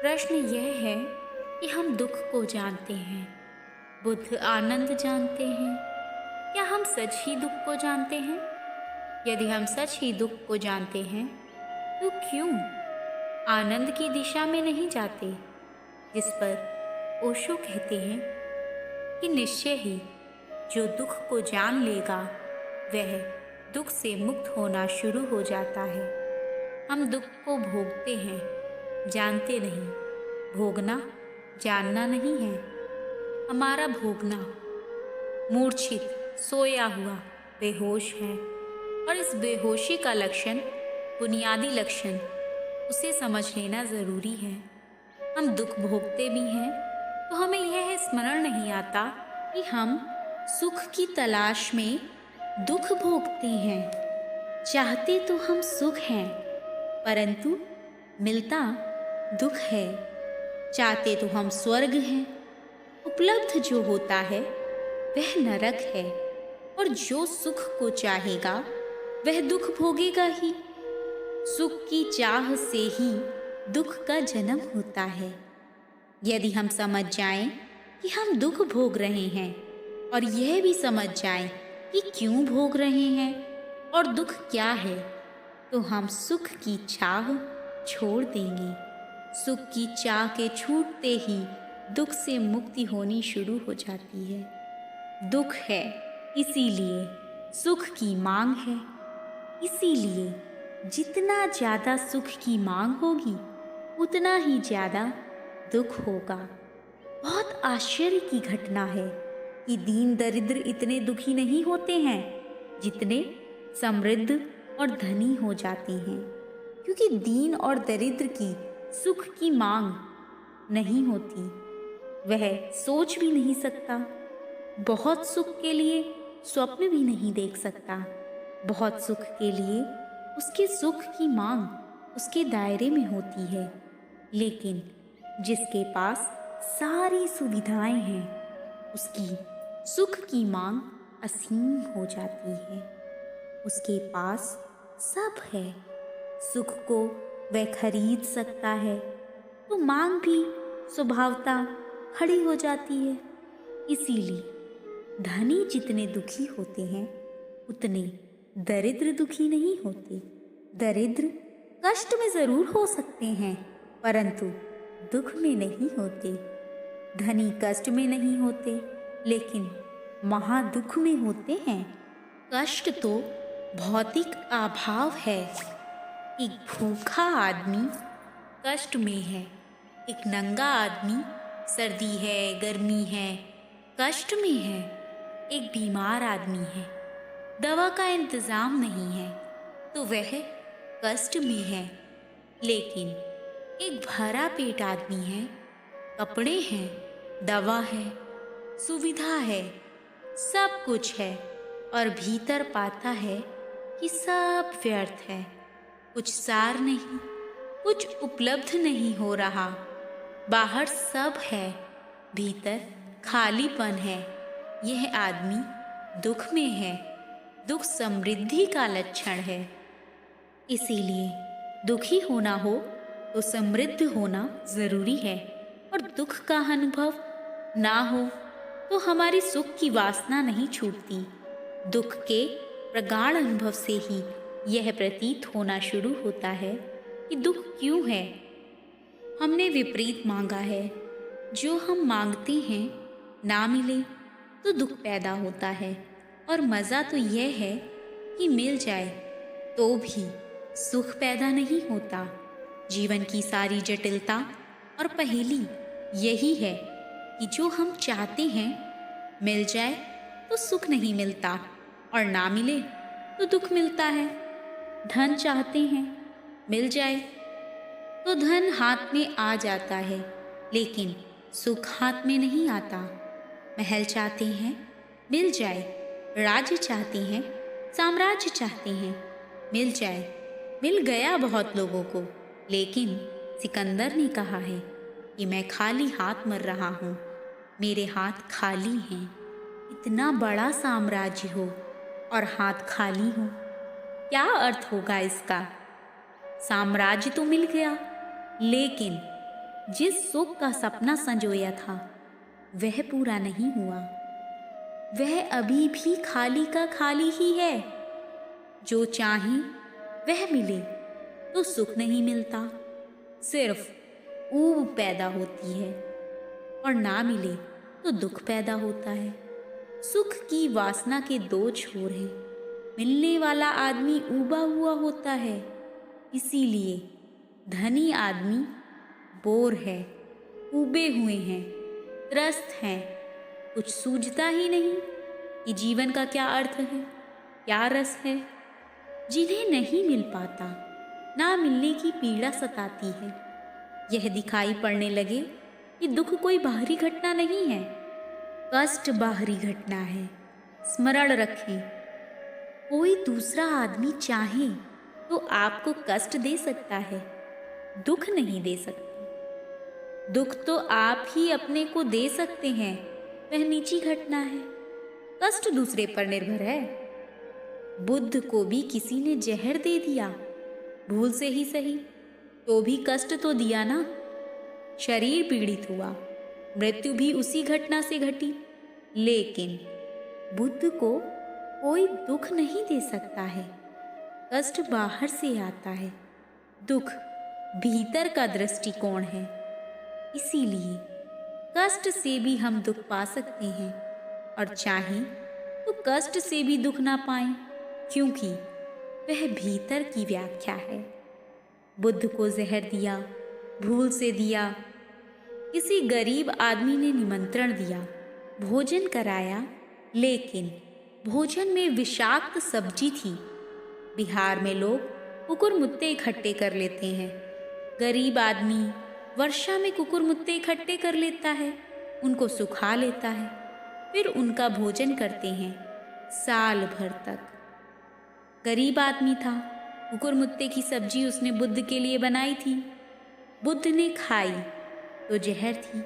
प्रश्न यह है कि हम दुख को जानते हैं, बुद्ध आनंद जानते हैं, क्या हम सच ही दुख को जानते हैं? यदि हम सच ही दुख को जानते हैं, तो क्यों आनंद की दिशा में नहीं जाते? जिस पर ओशो कहते हैं कि निश्चय ही जो दुख को जान लेगा वह दुख से मुक्त होना शुरू हो जाता है। हम दुख को भोगते हैं, जानते नहीं। भोगना जानना नहीं है। हमारा भोगना मूर्छित, सोया हुआ, बेहोश है। और इस बेहोशी का लक्षण, बुनियादी लक्षण, उसे समझ लेना ज़रूरी है। हम दुख भोगते भी हैं तो हमें यह स्मरण नहीं आता कि हम सुख की तलाश में दुख भोगते हैं। चाहते तो हम सुख हैं, परंतु मिलता दुख है। चाहते तो हम स्वर्ग हैं, उपलब्ध जो होता है वह नरक है। और जो सुख को चाहेगा वह दुख भोगेगा ही। सुख की चाह से ही दुख का जन्म होता है। यदि हम समझ जाएं कि हम दुख भोग रहे हैं और यह भी समझ जाएं कि क्यों भोग रहे हैं और दुख क्या है, तो हम सुख की चाह छोड़ देंगे। सुख की चाह के छूटते ही दुख से मुक्ति होनी शुरू हो जाती है। दुख है इसीलिए सुख की मांग है। इसीलिए जितना ज़्यादा सुख की मांग होगी उतना ही ज़्यादा दुख होगा। बहुत आश्चर्य की घटना है कि दीन दरिद्र इतने दुखी नहीं होते हैं जितने समृद्ध और धनी हो जाते हैं, क्योंकि दीन और दरिद्र की सुख की मांग नहीं होती। वह सोच भी नहीं सकता। बहुत सुख के लिए स्वप्न भी नहीं देख सकता। बहुत सुख के लिए उसके सुख की मांग उसके दायरे में होती है। लेकिन जिसके पास सारी सुविधाएं हैं उसकी सुख की मांग असीम हो जाती है। उसके पास सब है। सुख को वह खरीद सकता है तो मांग भी स्वभावतः खड़ी हो जाती है। इसीलिए धनी जितने दुखी होते हैं उतने दरिद्र दुखी नहीं होते। दरिद्र कष्ट में जरूर हो सकते हैं परंतु दुख में नहीं होते। धनी कष्ट में नहीं होते लेकिन महादुख में होते हैं। कष्ट तो भौतिक अभाव है। एक भूखा आदमी कष्ट में है। एक नंगा आदमी सर्दी है, गर्मी है, कष्ट में है। एक बीमार आदमी है, दवा का इंतज़ाम नहीं है तो वह कष्ट में है। लेकिन एक भरा पेट आदमी है, कपड़े हैं, दवा है, सुविधा है, सब कुछ है और भीतर पाता है कि सब व्यर्थ है। कुछ सार नहीं, कुछ उपलब्ध नहीं हो रहा। बाहर सब है, भीतर खालीपन है। यह आदमी दुख में है। दुख समृद्धि का लक्षण है। इसीलिए दुखी होना हो तो समृद्ध होना जरूरी है। और दुख का अनुभव ना हो तो हमारी सुख की वासना नहीं छूटती। दुख के प्रगाढ़ अनुभव से ही यह प्रतीत होना शुरू होता है कि दुख क्यों है। हमने विपरीत मांगा है। जो हम मांगते हैं ना मिले तो दुख पैदा होता है। और मज़ा तो यह है कि मिल जाए तो भी सुख पैदा नहीं होता। जीवन की सारी जटिलता और पहेली यही है कि जो हम चाहते हैं मिल जाए तो सुख नहीं मिलता और ना मिले तो दुख मिलता है। धन चाहते हैं मिल जाए तो धन हाथ में आ जाता है लेकिन सुख हाथ में नहीं आता। महल चाहते हैं मिल जाए, राज्य चाहते हैं, साम्राज्य चाहते हैं मिल जाए। मिल गया बहुत लोगों को, लेकिन सिकंदर ने कहा है कि मैं खाली हाथ मर रहा हूँ, मेरे हाथ खाली हैं। इतना बड़ा साम्राज्य हो और हाथ खाली हो, क्या अर्थ होगा इसका? साम्राज्य तो मिल गया लेकिन जिस सुख का सपना संजोया था वह पूरा नहीं हुआ। वह अभी भी खाली का खाली ही है। जो चाहे वह मिले तो सुख नहीं मिलता, सिर्फ ऊब पैदा होती है, और ना मिले तो दुख पैदा होता है। सुख की वासना के दो छोर हैं। मिलने वाला आदमी ऊबा हुआ होता है, इसीलिए धनी आदमी बोर है, ऊबे हुए हैं, त्रस्त हैं। कुछ सूझता ही नहीं कि जीवन का क्या अर्थ है, क्या रस है। जिन्हें नहीं मिल पाता, ना मिलने की पीड़ा सताती है। यह दिखाई पड़ने लगे कि दुख कोई बाहरी घटना नहीं है, कष्ट बाहरी घटना है। स्मरण रखें, कोई दूसरा आदमी चाहे तो आपको कष्ट दे सकता है, दुख नहीं दे सकता। दुख तो आप ही अपने को दे सकते हैं, वह नीची घटना है। कष्ट दूसरे पर निर्भर है। बुद्ध को भी किसी ने जहर दे दिया, भूल से ही सही, तो भी कष्ट तो दिया ना। शरीर पीड़ित हुआ, मृत्यु भी उसी घटना से घटी। लेकिन बुद्ध को कोई दुख नहीं दे सकता है। कष्ट बाहर से आता है, दुख भीतर का दृष्टिकोण है। इसीलिए कष्ट से भी हम दुख पा सकते हैं, और चाहें तो कष्ट से भी दुख ना पाएं, क्योंकि वह भीतर की व्याख्या है। बुद्ध को जहर दिया, भूल से दिया। किसी गरीब आदमी ने निमंत्रण दिया, भोजन कराया, लेकिन भोजन में विषाक्त सब्जी थी। बिहार में लोग कुकुरमुत्ते इकट्ठे कर लेते हैं। गरीब आदमी वर्षा में कुकुरमुत्ते इकट्ठे कर लेता है, उनको सुखा लेता है, फिर उनका भोजन करते हैं साल भर तक। गरीब आदमी था, कुकुरमुत्ते की सब्जी उसने बुद्ध के लिए बनाई थी। बुद्ध ने खाई तो जहर थी,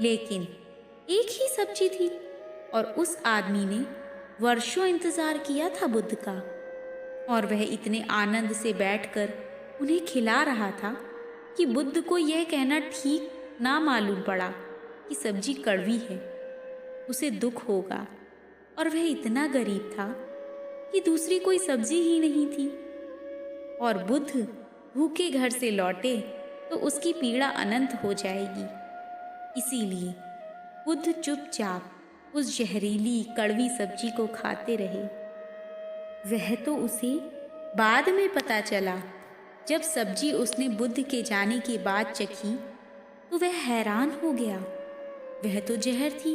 लेकिन एक ही सब्जी थी, और उस आदमी ने वर्षों इंतजार किया था बुद्ध का, और वह इतने आनंद से बैठकर उन्हें खिला रहा था कि बुद्ध को यह कहना ठीक ना मालूम पड़ा कि सब्जी कड़वी है, उसे दुख होगा। और वह इतना गरीब था कि दूसरी कोई सब्जी ही नहीं थी। और बुद्ध भूखे घर से लौटे तो उसकी पीड़ा अनंत हो जाएगी। इसीलिए बुद्ध चुपचाप उस जहरीली कड़वी सब्जी को खाते रहे। वह तो उसे बाद में पता चला। जब सब्जी उसने बुद्ध के जाने के बाद चखी तो वह हैरान हो गया, वह तो जहर थी।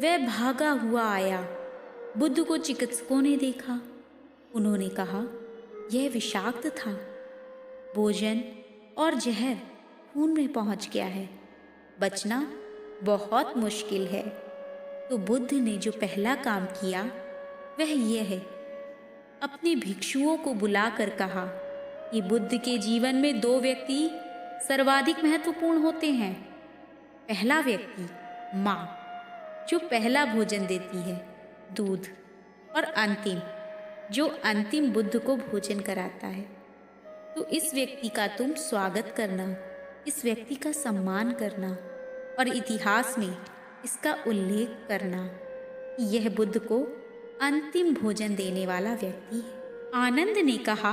वह भागा हुआ आया, बुद्ध को चिकित्सकों ने देखा। उन्होंने कहा यह विषाक्त था, भोजन और जहर खून में पहुंच गया है, बचना बहुत मुश्किल है। तो बुद्ध ने जो पहला काम किया वह यह है, अपने भिक्षुओं को बुलाकर कहा कि बुद्ध के जीवन में दो व्यक्ति सर्वाधिक महत्वपूर्ण होते हैं। पहला व्यक्ति माँ, जो पहला भोजन देती है, दूध, और अंतिम, जो अंतिम बुद्ध को भोजन कराता है। तो इस व्यक्ति का तुम स्वागत करना, इस व्यक्ति का सम्मान करना, और इतिहास में इसका उल्लेख करना कि यह बुद्ध को अंतिम भोजन देने वाला व्यक्ति है। आनंद ने कहा,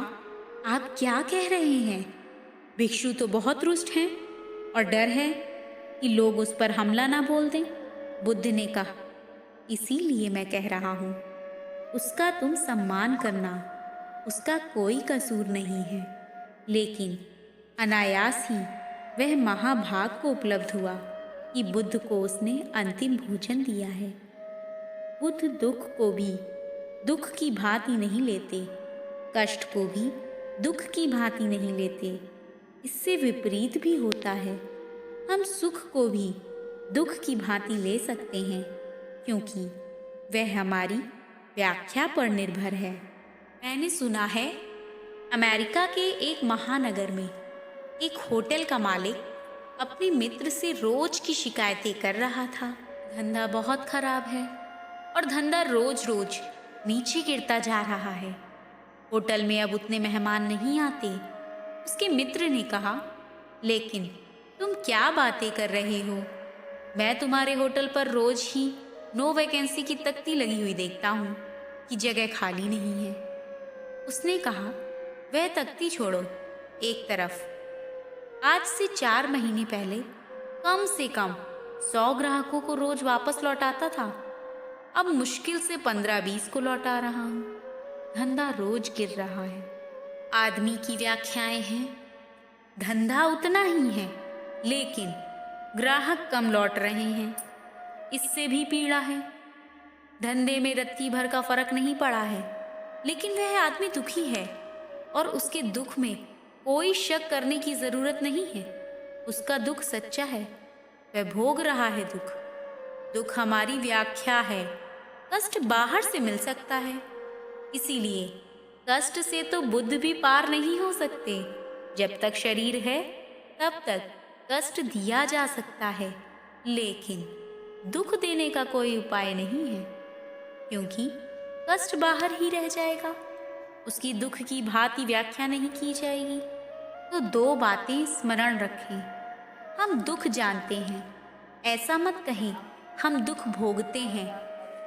आप क्या कह रहे हैं? भिक्षु तो बहुत रुष्ट हैं और डर है कि लोग उस पर हमला ना बोल दें। बुद्ध ने कहा, इसीलिए मैं कह रहा हूँ, उसका तुम सम्मान करना, उसका कोई कसूर नहीं है। लेकिन अनायास ही वह महाभाग को उपलब्ध हुआ कि बुद्ध को उसने अंतिम भोजन दिया है। बुद्ध दुख को भी दुख की भांति नहीं लेते, कष्ट को भी दुख की भांति नहीं लेते। इससे विपरीत भी होता है, हम सुख को भी दुख की भांति ले सकते हैं, क्योंकि वह हमारी व्याख्या पर निर्भर है। मैंने सुना है अमेरिका के एक महानगर में एक होटल का मालिक अपने मित्र से रोज की शिकायतें कर रहा था। धंधा बहुत खराब है और धंधा रोज रोज नीचे गिरता जा रहा है। होटल में अब उतने मेहमान नहीं आते। उसके मित्र ने कहा, लेकिन तुम क्या बातें कर रहे हो? मैं तुम्हारे होटल पर रोज ही नो वैकेंसी की तख्ती लगी हुई देखता हूँ कि जगह खाली नहीं है। उसने कहा, वह तख्ती छोड़ो एक तरफ। आज से 4 महीने पहले कम से कम 100 ग्राहकों को रोज वापस लौटाता था। अब मुश्किल से 15-20 को लौटा रहा हूँ। धंधा रोज गिर रहा है। आदमी की व्याख्याएं हैं, धंधा उतना ही है, लेकिन ग्राहक कम लौट रहे हैं। इससे भी पीड़ा है। धंधे में रत्ती भर का फर्क नहीं पड़ा है, लेकिन वह आदमी दुखी है और उसके दुख में कोई शक करने की जरूरत नहीं है। उसका दुख सच्चा है, वह भोग रहा है दुख। दुख हमारी व्याख्या है। कष्ट बाहर से मिल सकता है, इसीलिए कष्ट से तो बुद्ध भी पार नहीं हो सकते। जब तक शरीर है तब तक कष्ट दिया जा सकता है, लेकिन दुख देने का कोई उपाय नहीं है, क्योंकि कष्ट बाहर ही रह जाएगा। उसकी दुख की भांति व्याख्या नहीं की जाएगी। तो 2 बातें स्मरण रखें। हम दुख जानते हैं, ऐसा मत कहें हम दुख भोगते हैं।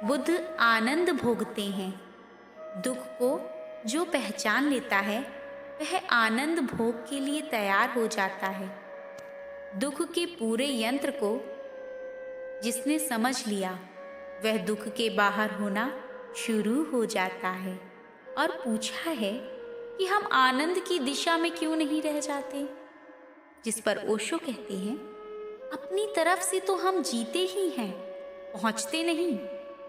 बुद्ध आनंद भोगते हैं। दुख को जो पहचान लेता है वह आनंद भोग के लिए तैयार हो जाता है। दुख के पूरे यंत्र को जिसने समझ लिया वह दुख के बाहर होना शुरू हो जाता है। और पूछा है कि हम आनंद की दिशा में क्यों नहीं रह जाते, जिस पर ओशो कहते हैं, अपनी तरफ से तो हम जीते ही हैं, पहुंचते नहीं।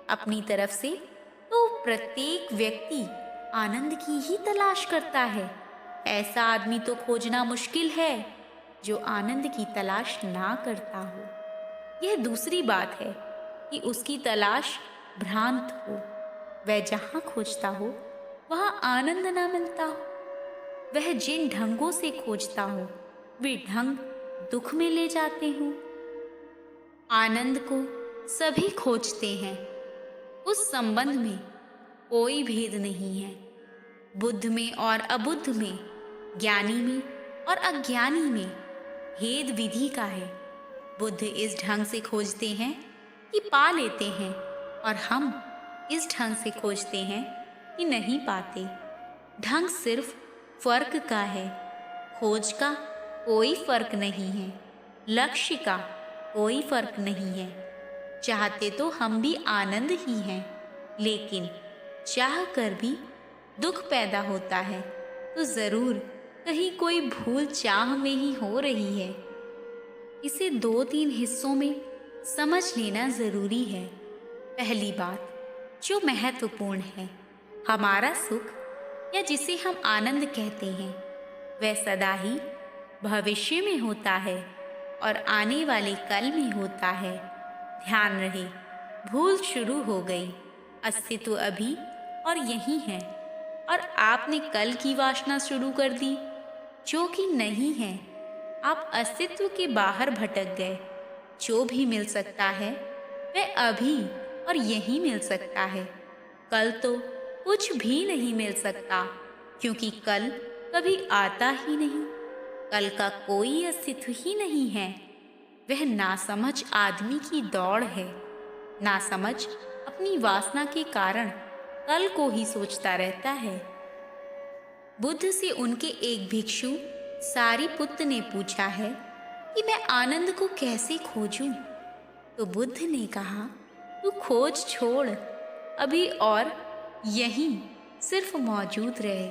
अपनी तरफ से तो प्रत्येक व्यक्ति आनंद की ही तलाश करता है। ऐसा आदमी तो खोजना मुश्किल है जो आनंद की तलाश ना करता हो। यह दूसरी बात है कि उसकी तलाश भ्रांत हो। वह जहाँ खोजता हो वहाँ आनंद ना मिलता हो। वह जिन ढंगों से खोजता हो वे ढंग दुख में ले जाते हों। आनंद को सभी खोजते हैं। उस संबंध में कोई भेद नहीं है। बुद्ध में और अबुद्ध में, ज्ञानी में और अज्ञानी में भेद विधि का है। बुद्ध इस ढंग से खोजते हैं कि पा लेते हैं, और हम इस ढंग से खोजते हैं कि नहीं पाते। ढंग सिर्फ फर्क का है, खोज का कोई फर्क नहीं है, लक्ष्य का कोई फर्क नहीं है। चाहते तो हम भी आनंद ही हैं, लेकिन चाह कर भी दुख पैदा होता है तो जरूर कहीं कोई भूल चाह में ही हो रही है। इसे 2-3 हिस्सों में समझ लेना जरूरी है। पहली बात जो महत्वपूर्ण है, हमारा सुख या जिसे हम आनंद कहते हैं वह सदा ही भविष्य में होता है और आने वाले कल में होता है। ध्यान रहे, भूल शुरू हो गई। अस्तित्व अभी और यही है, और आपने कल की वासना शुरू कर दी जो कि नहीं है। आप अस्तित्व के बाहर भटक गए। जो भी मिल सकता है वह अभी और यही मिल सकता है। कल तो कुछ भी नहीं मिल सकता, क्योंकि कल कभी आता ही नहीं। कल का कोई अस्तित्व ही नहीं है। वह नासमझ आदमी की दौड़ है। नासमझ अपनी वासना के कारण कल को ही सोचता रहता है। बुद्ध से उनके एक भिक्षु सारिपुत्त ने पूछा है कि मैं आनंद को कैसे खोजूं? तो बुद्ध ने कहा, तू खोज छोड़ अभी और यहीं सिर्फ मौजूद रहे।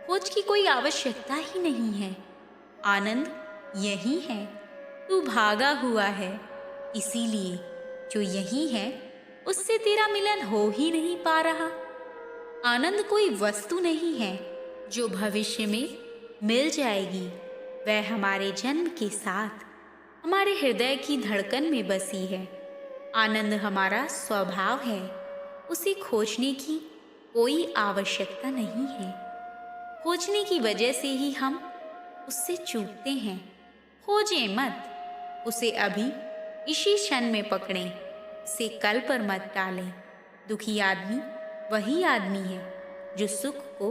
खोज की कोई आवश्यकता ही नहीं है। आनंद यही है, तू भागा हुआ है, इसीलिए जो यही है उससे तेरा मिलन हो ही नहीं पा रहा। आनंद कोई वस्तु नहीं है जो भविष्य में मिल जाएगी। वह हमारे जन्म के साथ हमारे हृदय की धड़कन में बसी है। आनंद हमारा स्वभाव है, उसे खोजने की कोई आवश्यकता नहीं है। खोजने की वजह से ही हम उससे चूकते हैं। खोजें मत, उसे अभी इसी क्षण में पकड़ें, उसे कल पर मत टालें। दुखी आदमी वही आदमी है जो सुख को